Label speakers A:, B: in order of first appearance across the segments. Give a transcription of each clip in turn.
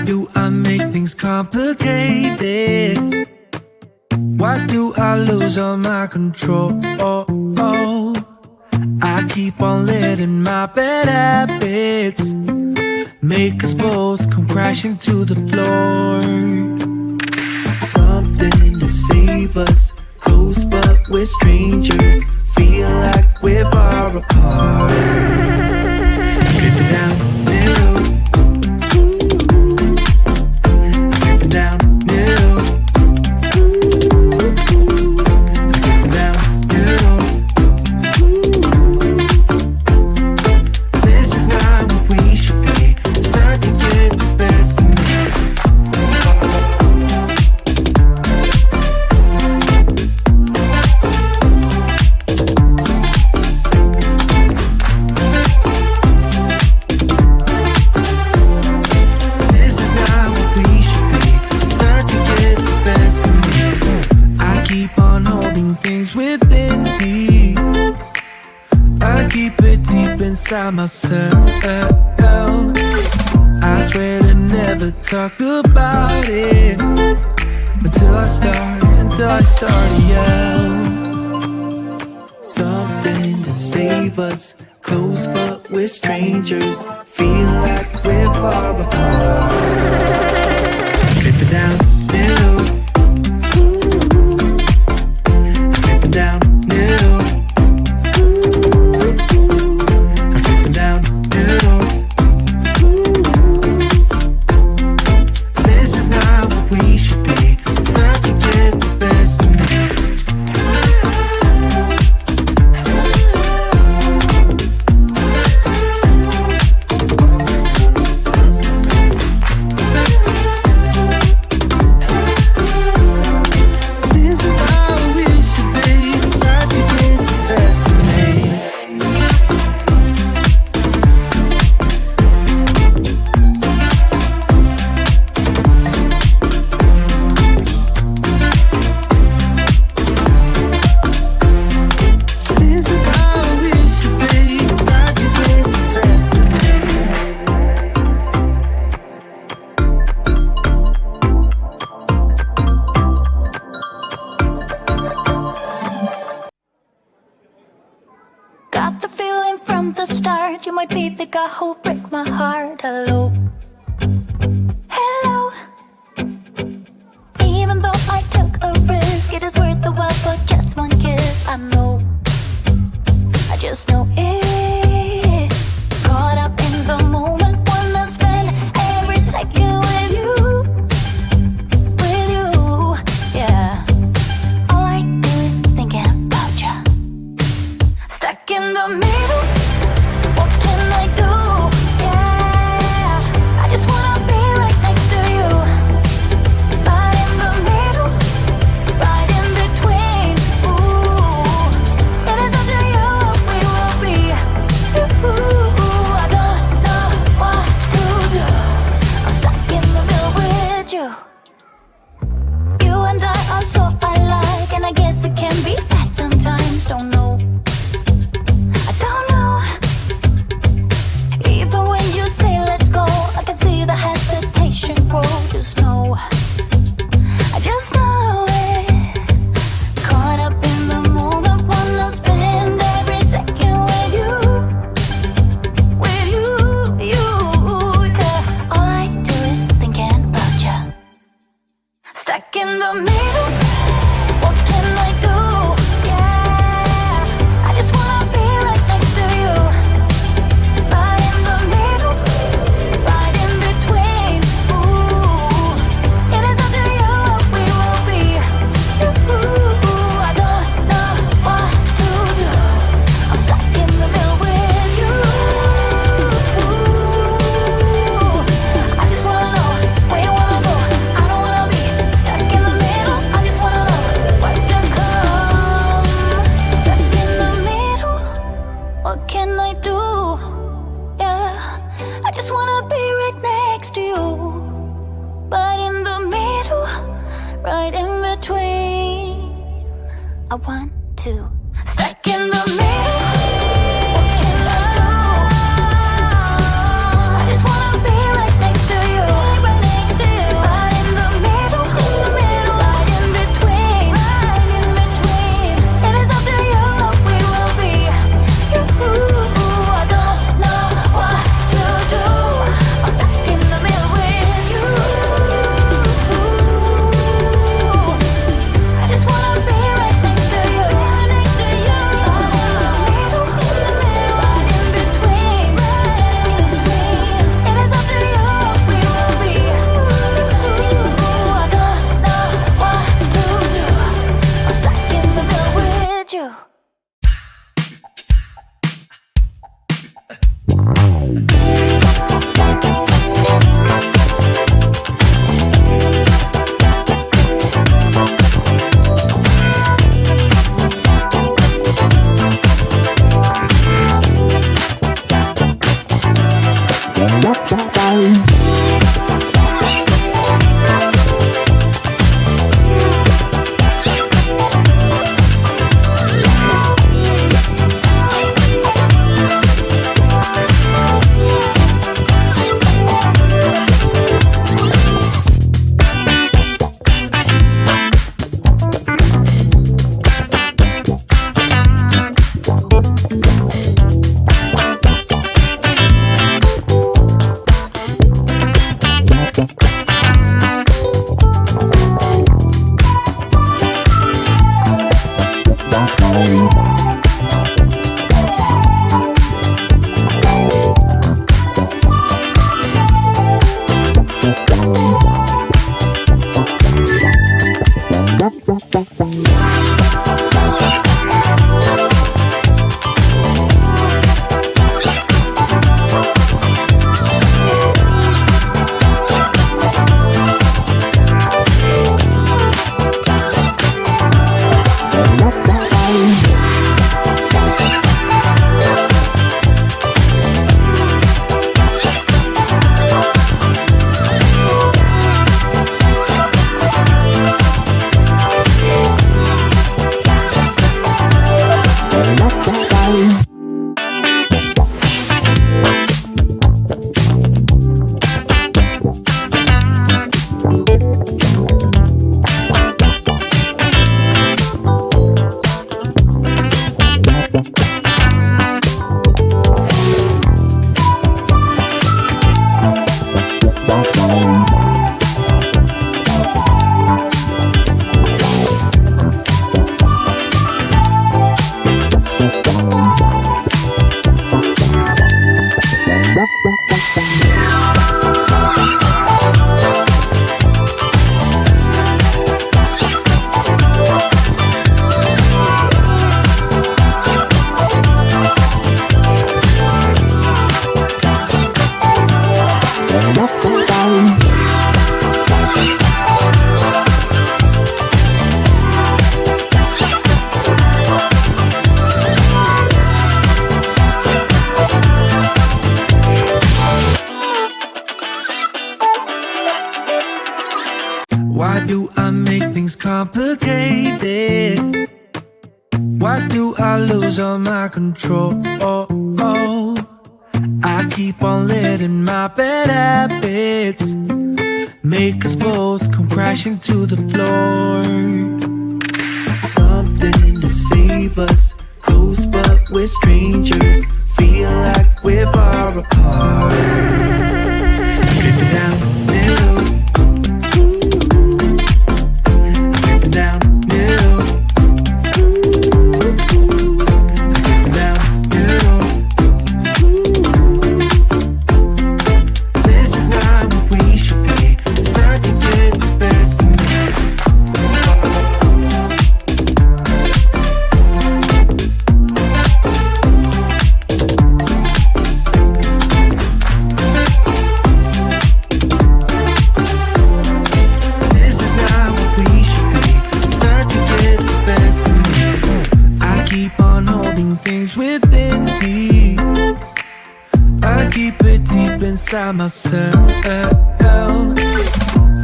A: do I make things complicated? Why do I lose all my control? I keep on letting my bad habits make us both come crashing to the floor. Something to save us, close but we're strangers. Feel like we're far apart. I'm stripping down new. I'm stripping down new. I'm stripping down new. This is not what we should be. Start to get the best of me. Inside myself, I swear to never talk about it until I start to yell. Something to save us, close but we're strangers. Feel like we're far apart. I'm stripping down new. I'm stripping down new.
B: I want to stuck in the middle. What can I do? I just wanna be right next to you. Right next
A: Why do I make things complicated? Why do I lose all my control? I keep on letting my bad habits make us both come crashing to the floor. Something to save us, close but we're strangers. Feel like we're far apart. Strip it down, middle. Strip it down, middle. Strip it down, middle. This is not what we should be. Start to get the best of me. Inside myself,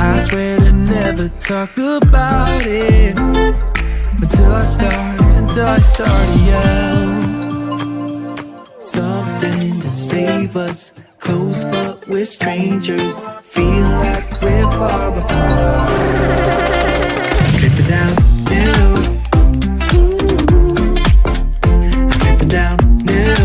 A: I swear to never talk about it until I start to yell. Something to save us, close but we're strangers. Feel like we're far apart. Strip it down, middle. Strip it down, middle.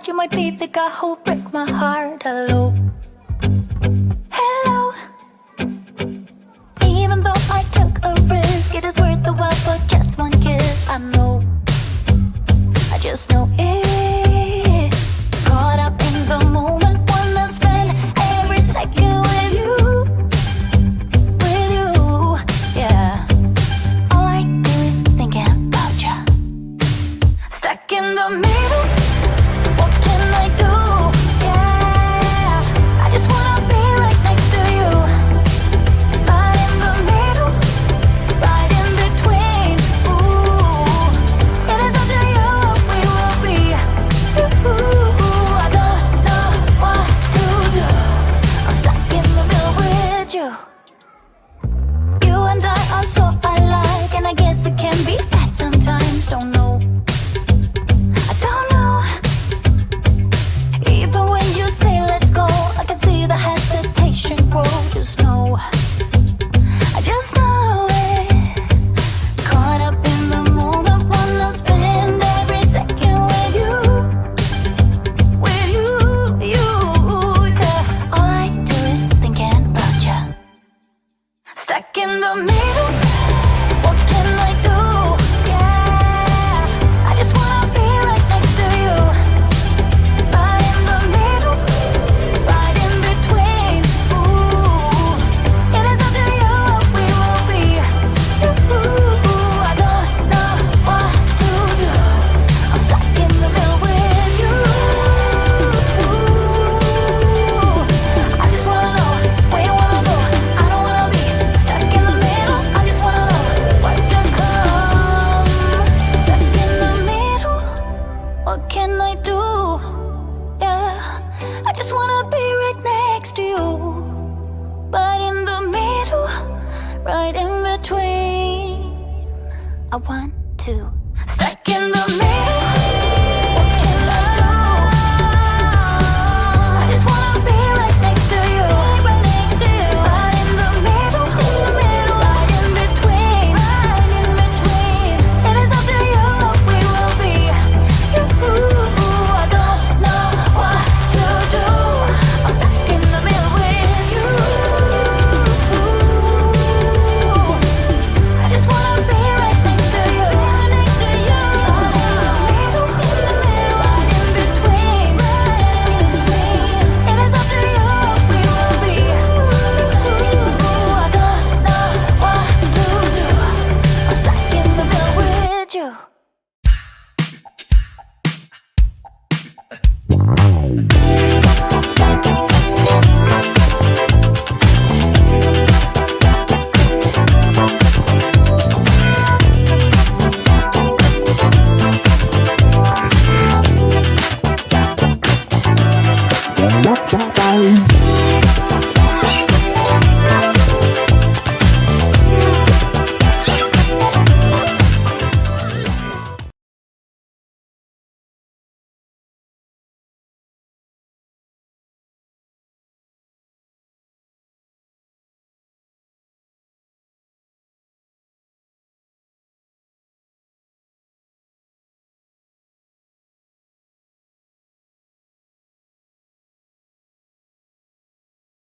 B: You might be the guy who'll break my heart. Hello, hello. Even though I took a risk, it is worth the while for just one kiss. I know, I just know it. Caught up in the moment, wanna spend every second with you, yeah. I want to. Stuck in the middle.